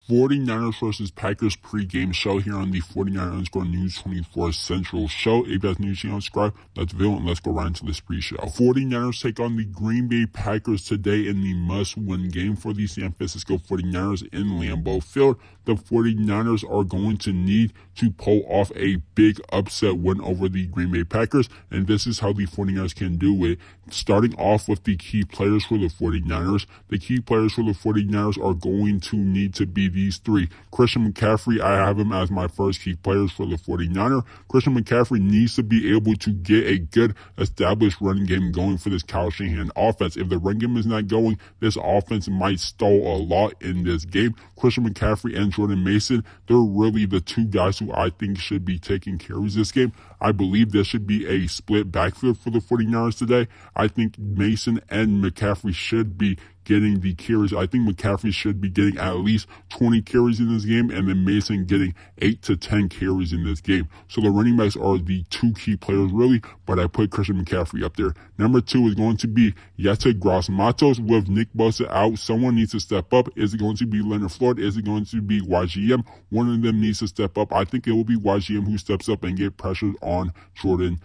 49ers versus Packers pregame show here on the 49ers News 24 Central show. If you guys new channel, subscribe, let's view, and let's go right into this pre-show. 49ers take on the Green Bay Packers today in the must-win game for the San Francisco 49ers in Lambeau Field. The 49ers are going to need to pull off a big upset win over the Green Bay Packers, and this is how the 49ers can do it. Starting off with the key players for the 49ers. The key players for the 49ers are going to need to be these three. Christian McCaffrey, I have him as my first key players for the 49er. Christian McCaffrey needs to be able to get a good established running game going for this Kyle Shanahan offense. If the run game is not going, this offense might stall a lot in this game. Christian McCaffrey and Jordan Mason, they're really the two guys who I think should be taking carries this game. I believe there should be a split backfield for the 49ers today. I think Mason and McCaffrey should be getting the carries. I think McCaffrey should be getting at least 20 carries in this game, and then Mason getting 8 to 10 carries in this game. So the running backs are the two key players really, but I put Christian McCaffrey up there. Number 2 is going to be Yetur Gross-Matos. With Nick Bosa out, someone needs to step up. Is it going to be Leonard Floyd? Is it going to be YGM? One of them needs to step up. I think it will be YGM who steps up and get pressure on Jordan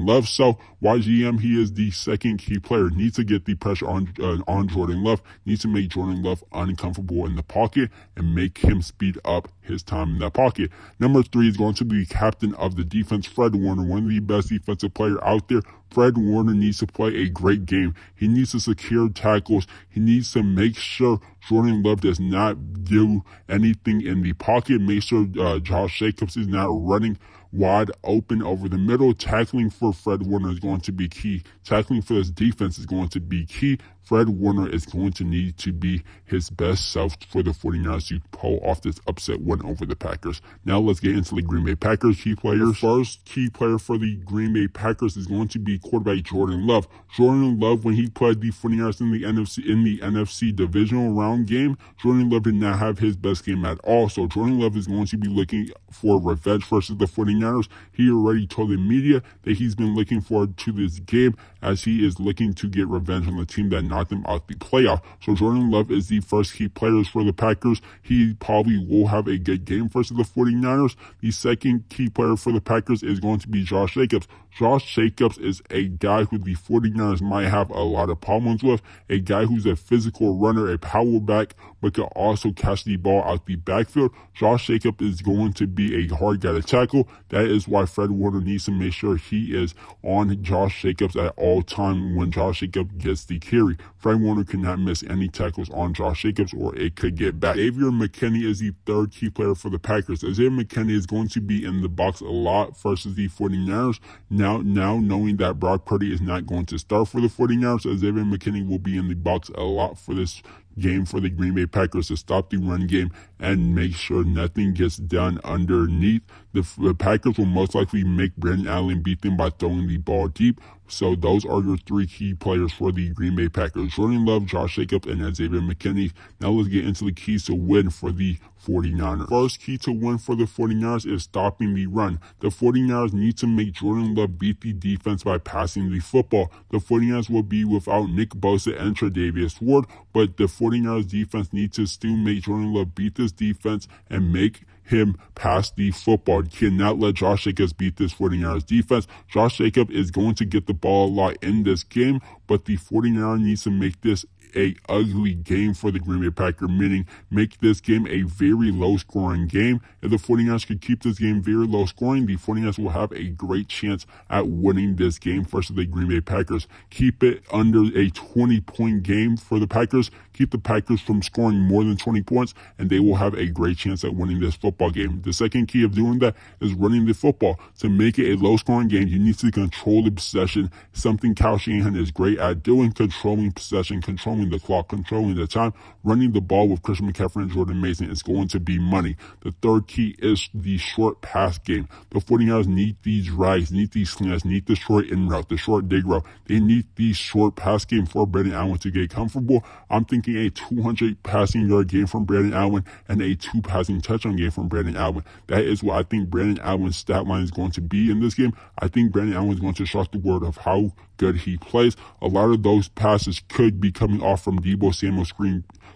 Love. So YGM, he is the second key player. Needs to get the pressure on Jordan Love. Needs to make Jordan Love uncomfortable in the pocket and make him speed up his time in that pocket. Number 3 is going to be the captain of the defense, Fred Warner, one of the best defensive players out there. Fred Warner needs to play a great game. He needs to secure tackles. He needs to make sure Jordan Love does not do anything in the pocket. Make sure Josh Jacobs is not running wide open over the middle. Tackling for Fred Warner is going to be key. Tackling for this defense is going to be key. Fred Warner is going to need to be his best self for the 49ers to pull off this upset win over the Packers. Now let's get into the Green Bay Packers key players. The first key player for the Green Bay Packers is going to be quarterback Jordan Love. Jordan Love, when he played the 49ers in the NFC divisional round game, Jordan Love did not have his best game at all. So Jordan Love is going to be looking for revenge versus the 49ers. He already told the media that he's been looking forward to this game as he is looking to get revenge on the team that knocked them out the playoff. So Jordan Love is the first key players for the Packers. He probably will have a good game versus the 49ers. The second key player for the Packers is going to be Josh Jacobs. Josh Jacobs is a guy who the 49ers might have a lot of problems with, a guy who's a physical runner, a power back, but can also catch the ball out the backfield. Josh Jacobs is going to be a hard guy to tackle. That is why Fred Warner needs to make sure he is on Josh Jacobs at all time when Josh Jacobs gets the carry. Fred Warner cannot miss any tackles on Josh Jacobs or it could get back. Xavier McKinney is the third key player for the Packers. Xavier McKinney is going to be in the box a lot versus the 49ers. Now knowing that Brock Purdy is not going to start for the 49ers, Xavier McKinney will be in the box a lot for this game for the Green Bay Packers to stop the run game and make sure nothing gets done underneath. The Packers will most likely make Brandon Allen beat them by throwing the ball deep. So those are your three key players for the Green Bay Packers: Jordan Love, Josh Jacobs, and Xavier McKinney. Now let's get into the keys to win for the 49ers. First key to win for the 49ers is stopping the run. The 49ers need to make Jordan Love beat the defense by passing the football. The 49ers will be without Nick Bosa and Tre'Davious Ward, but the 49ers defense needs to still make Jordan Love beat this defense and make him pass the football. You cannot let Josh Jacobs beat this 49ers defense. Josh Jacobs is going to get the ball a lot in this game, but the 49ers needs to make this a ugly game for the Green Bay Packers, meaning make this game a very low-scoring game. If the 49ers could keep this game very low-scoring, the 49ers will have a great chance at winning this game versus the Green Bay Packers. Keep it under a 20-point game for the Packers. Keep the Packers from scoring more than 20 points, and they will have a great chance at winning this football game. The second key of doing that is running the football. To make it a low-scoring game, you need to control the possession, something Kyle Shanahan is great at doing, controlling possession, controlling the clock, controlling the time. Running the ball with Christian McCaffrey and Jordan Mason is going to be money. The third key is the short pass game. The 49ers need these drags, need these slants, need the short in route, the short dig route. They need the short pass game for Brandon Allen to get comfortable. I'm thinking a 200 passing yard game from Brandon Allen and a 2 passing touchdown game from Brandon Allen. That is what I think Brandon Allen's stat line is going to be in this game. I think Brandon Allen is going to shock the world of how good he plays. A lot of those passes could be coming off from Deebo Samuel's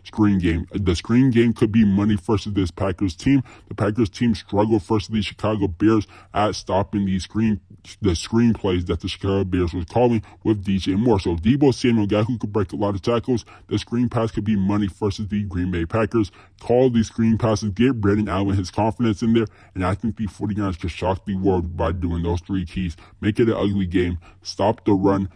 screen game. The screen game could be money versus this Packers team. The Packers team struggled versus the Chicago Bears at stopping the screen plays that the Chicago Bears was calling with DJ Moore. So Deebo Samuel, a guy who could break a lot of tackles, the screen pass could be money versus the Green Bay Packers. Call these screen passes, get Brandon Allen his confidence in there, and I think the 49ers could shock the world by doing those three keys. Make it an ugly game, stop the run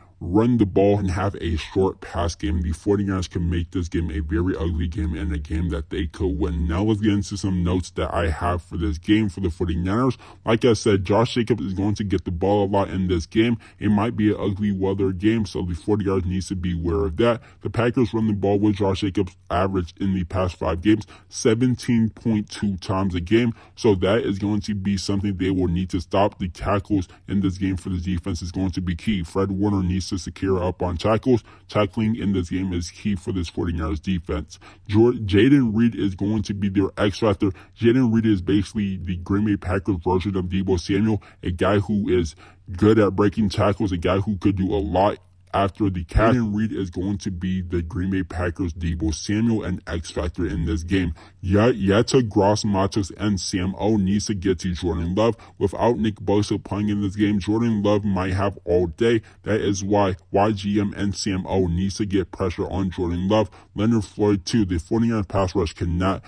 the ball, and have a short pass game. The 49ers can make this game a very ugly game and a game that they could win. Now let's get into some notes that I have for this game for the 49ers. Like I said, Josh Jacobs is going to get the ball a lot in this game. It might be an ugly weather game, so the 49ers needs to be aware of that. The Packers run the ball with Josh Jacobs averaged in the past 5 games 17.2 times a game, so that is going to be something they will need to stop. The tackles in this game for the defense is going to be key. Fred Warner needs to secure up on tackles. Tackling in this game is key for this 49ers defense. Jaden Reed is going to be their X factor. Jaden Reed is basically the Green Bay Packers version of Deebo Samuel, a guy who is good at breaking tackles, a guy who could do a lot after the catch. Jaden Reed is going to be the Green Bay Packers Deebo Samuel and X factor in this game. Yeta, Gross, Matos, and Sam O needs to get to Jordan Love. Without Nick Bosa playing in this game, Jordan Love might have all day. That is why YGM and Sam O needs to get pressure on Jordan Love. Leonard Floyd too. The 49ers pass rush cannot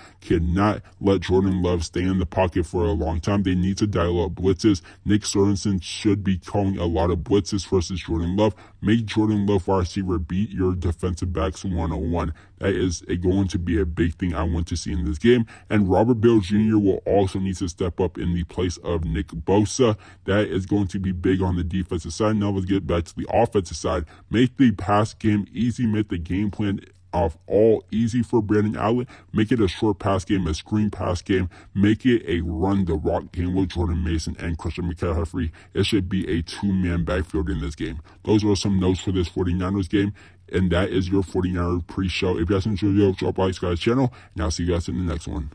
let Jordan Love stay in the pocket for a long time. They need to dial up blitzes. Nick Sorensen should be calling a lot of blitzes versus Jordan Love. Make Jordan Love, wide receiver, beat your defensive backs 1-on-1. That is going to be a big thing I want to see in this game. And Robert Bell Jr. will also need to step up in the place of Nick Bosa. That is going to be big on the defensive side. Now let's get back to the offensive side. Make the pass game easy. Make the game plan of all easy for Brandon Allen. Make it a short pass game, a screen pass game. Make it a run the rock game with Jordan Mason and Christian McCaffrey. It should be a 2-man backfield in this game. Those are some notes for this 49ers game, and that is your 49ers pre-show. If you guys enjoyed the video, drop a like to the channel, and I'll see you guys in the next one.